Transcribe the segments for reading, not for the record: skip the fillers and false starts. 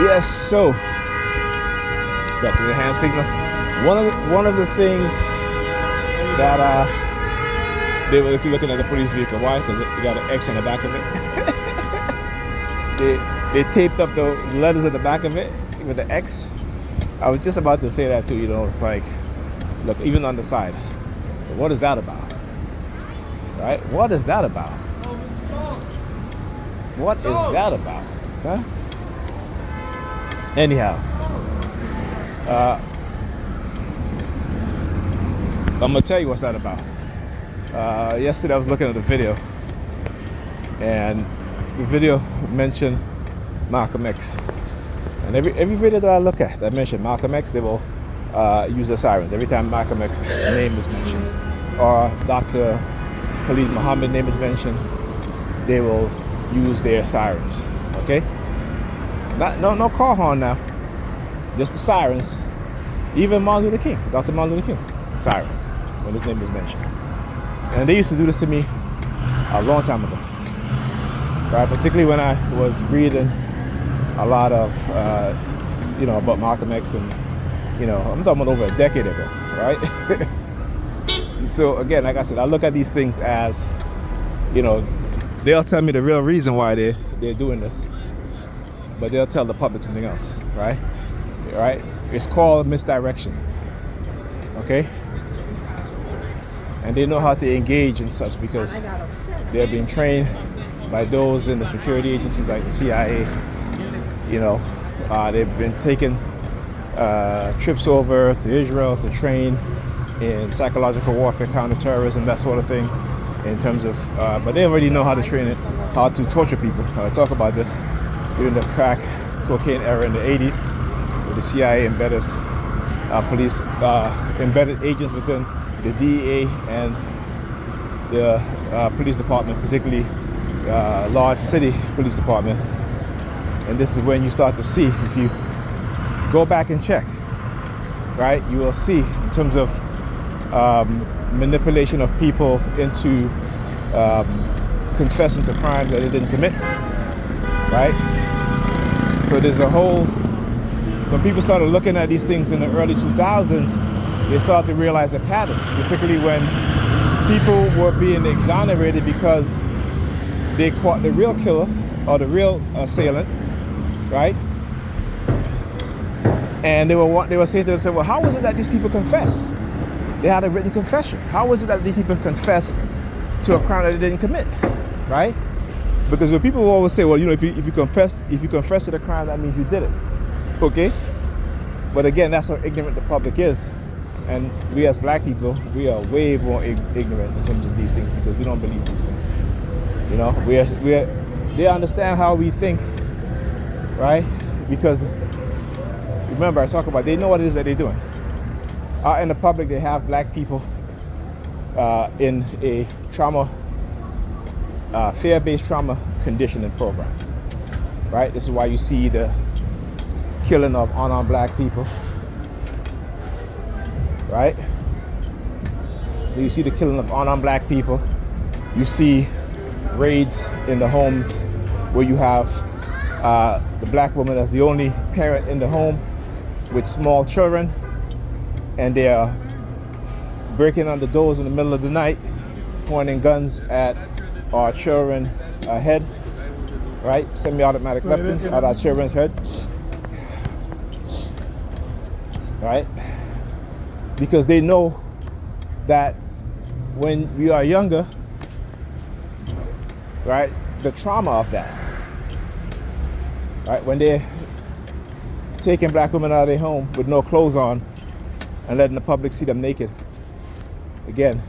Yes, so back to the hand signals. One of the things that they were looking at the police vehicle. Why? Because it got an X in the back of it. they taped up the letters at the back of it with the X. I was just about to say that too. You know, it's like, look, even on the side. What is that about? Right? What is that about? What is that about? Huh? Anyhow, I'm gonna tell you what's that about. Yesterday I was looking at the video, and the video mentioned Malcolm X. And every video that I look at that mention Malcolm X, they will use the sirens every time Malcolm X's name is mentioned, or Dr. Khalid Muhammad's name is mentioned. They will use their sirens. Okay. No car horn now, just the sirens. Even Martin Luther King, Dr. Martin Luther King, the sirens when his name is mentioned. And they used to do this to me a long time ago, right? Particularly when I was reading a lot of, about Malcolm X, and I'm talking about over a decade ago, right? So again, like I said, I look at these things as, they'll tell me the real reason why they're doing this, but they'll tell the public something else, right? Right? It's called misdirection, okay? And they know how to engage in such because they're being trained by those in the security agencies like the CIA. They've been taking trips over to Israel to train in psychological warfare, counterterrorism, that sort of thing. In terms of, but they already know how to train it, how to torture people. I talk about this during the crack cocaine era in the 80s, where the CIA embedded police, embedded agents within the DEA and the police department, particularly large city police department. And this is when you start to see, if you go back and check, right, you will see in terms of manipulation of people into confessing to crimes that they didn't commit, right? So there's a whole, when people started looking at these things in the early 2000s, they started to realize a pattern, particularly when people were being exonerated because they caught the real killer or the real assailant, right? And they were saying to themselves, well, how is it that these people confess? They had a written confession. How is it that these people confess to a crime that they didn't commit, right? Because when people always say, well, if you confess to the crime, that means you did it, okay? But again, that's how ignorant the public is, and we as black people, we are way more ignorant in terms of these things because we don't believe these things. They understand how we think, right? Because remember, I talk about they know what it is that they're doing. Out in the public, they have black people in a trauma, fear-based trauma conditioning program, right? This is why you see the killing of unarmed black people, right? So you see the killing of unarmed black people. You see raids in the homes where you have the black woman as the only parent in the home with small children, and they are breaking on the doors in the middle of the night, pointing guns at our children's head, right? Semi-automatic weapons at our children's head, right? Because they know that when we are younger, right, the trauma of that, right, when they're taking black women out of their home with no clothes on and letting the public see them naked, again,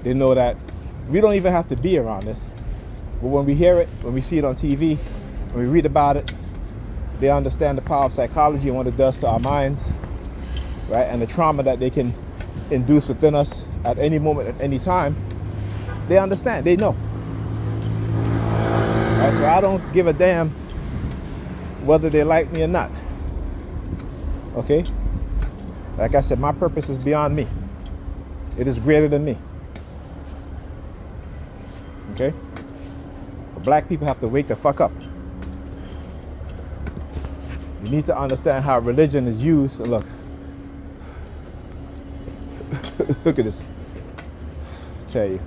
they know that we don't even have to be around it. But when we hear it, when we see it on TV, when we read about it, they understand the power of psychology and what it does to our minds, right? And the trauma that they can induce within us at any moment, at any time. They understand, they know. Right? So I don't give a damn whether they like me or not. Okay? Like I said, my purpose is beyond me. It is greater than me. Okay? But black people have to wake the fuck up. You need to understand how religion is used. Look, look at this. I'll tell you,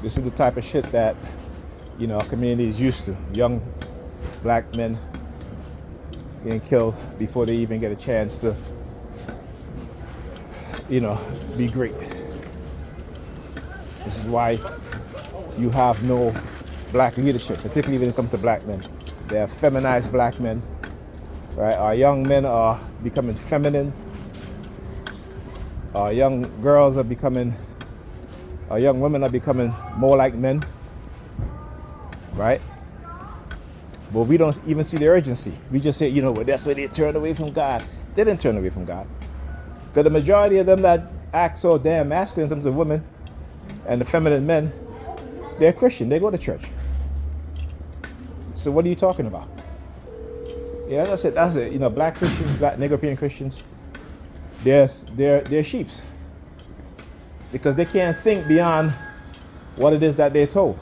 this is the type of shit that, you know, our community is used to. Young black men getting killed before they even get a chance to, you know, be great. This is why you have no black leadership, particularly when it comes to black men. They are feminized black men, right? Our young men are becoming feminine. Our young girls are becoming, our young women are becoming more like men, right? But we don't even see the urgency. We just say, you know, well, that's why they turned away from God. They didn't turn away from God. Because the majority of them that act so damn masculine in terms of women and the feminine men, they're Christian. They go to church. So what are you talking about? Yeah, that's it. You know, black Christians, black Negro Christians, they're sheeps. Because they can't think beyond what it is that they're told.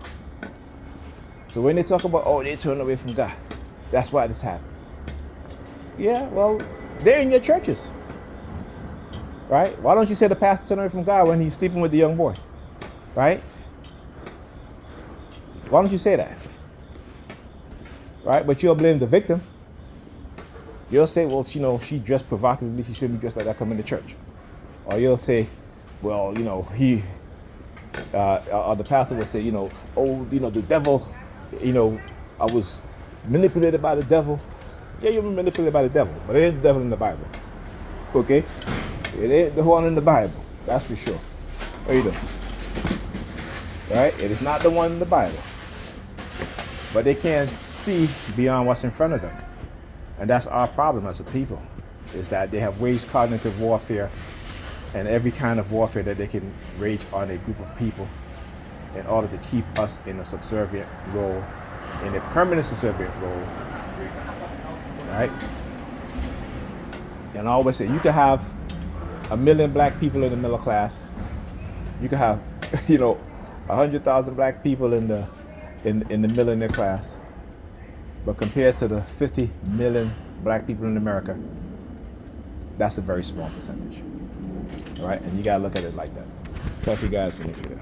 So when they talk about, oh, they turned away from God, that's why this happened. Yeah, well, they're in your churches. Right? Why don't you say the pastor turned away from God when he's sleeping with the young boy? Right? Why don't you say that? Right? But you'll blame the victim. You'll say, well, you know, she dressed provocatively, she shouldn't be dressed like that coming to church. Or you'll say, well, you know, or the pastor will say, you know, oh, you know, the devil, you know, I was manipulated by the devil. Yeah, you were manipulated by the devil, but it ain't the devil in the Bible. Okay? It ain't the one in the Bible, that's for sure. What are you doing? Right? It is not the one in the Bible. But they can't see beyond what's in front of them. And that's our problem as a people, is that they have waged cognitive warfare and every kind of warfare that they can wage on a group of people in order to keep us in a subservient role, in a permanent subservient role. Right? And I always say, you can have 1 million black people in the middle class. You can have, you know, 100,000 black people in the millionaire class. But compared to the 50 million black people in America, that's a very small percentage. All right, and you gotta look at it like that. Talk to you guys in the next video.